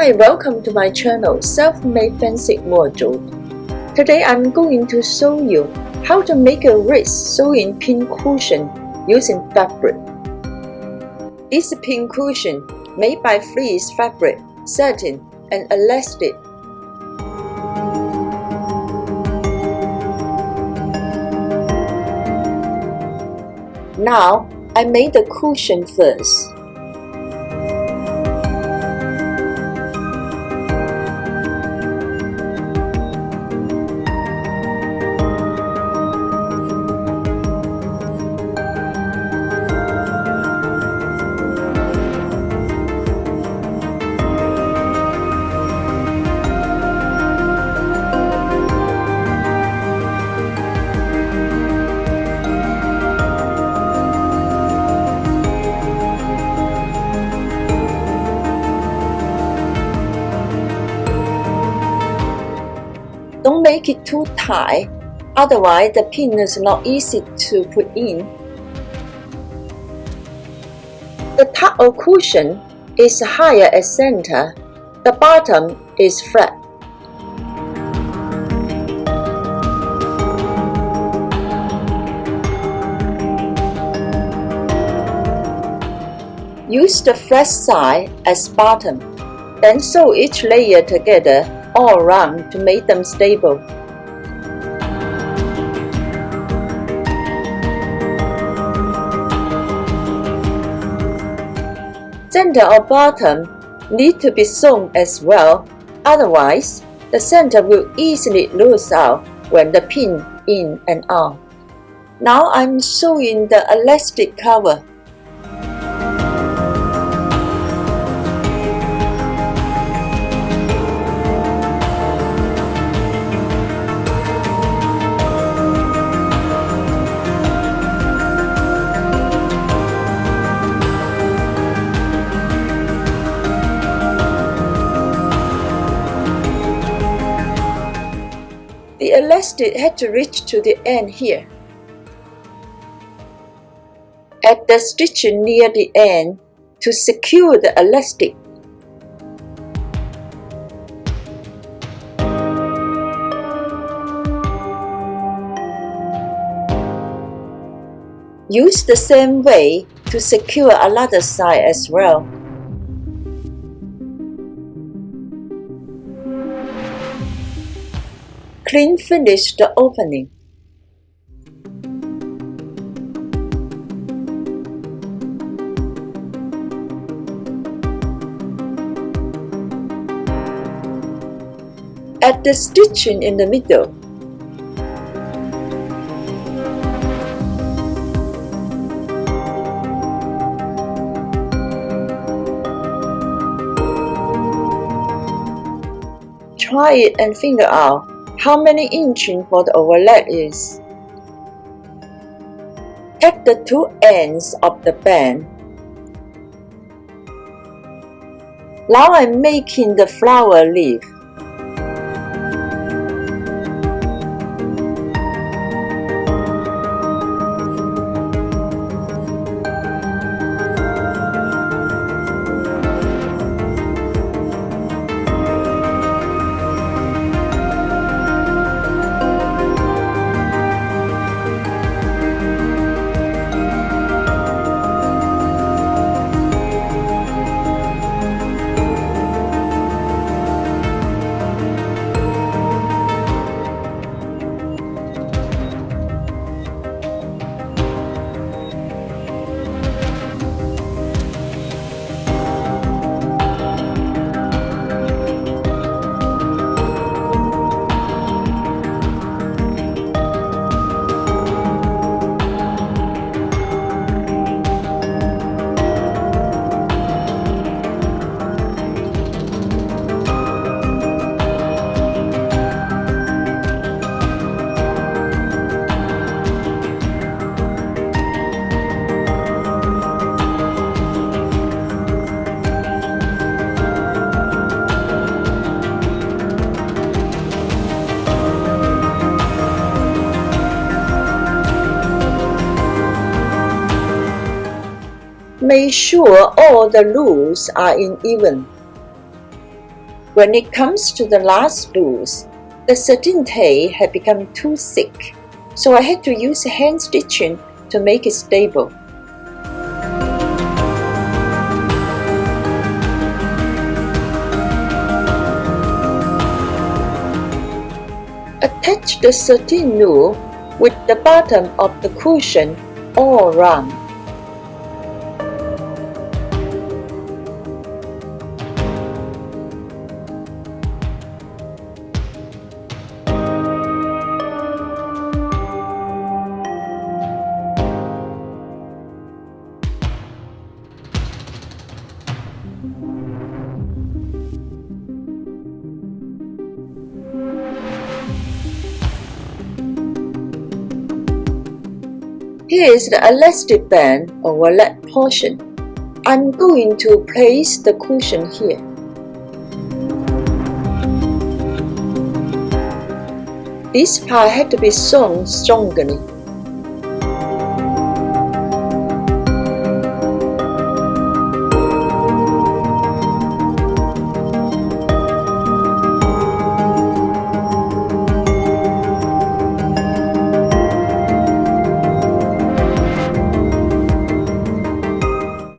Hi, welcome to my channel Self-Made Fancy Wardrobe. Today I'm going to show you how to make a wrist sewing pin cushion using fabric. It's a pin cushion made by fleece fabric, satin, and elastic. Now I made the cushion first. Don't make it too tight, otherwise the pin is not easy to put in. The top of cushion is higher at center, the bottom is flat. Use the flat side as bottom, then sew each layer together all around to make them stable. Center or bottom need to be sewn as well, otherwise the center will easily lose out when the pin in and out. Now I'm sewing the elastic cover. The elastic had to reach to the end here. Add the stitching near the end to secure the elastic. Use the same way to secure another side as well. Clean finish the opening. Add the stitching in the middle. Try it and figure out how many inches for the overlap is. Take the two ends of the band. Now I'm making the flower leaf. Make sure all the loops are uneven. When it comes to the last spools, the satin tail had become too thick, so I had to use hand stitching to make it stable. Attach the satin wool with the bottom of the cushion all around. Here is the elastic band or wallet portion. I'm going to place the cushion here. This part had to be sewn strongly.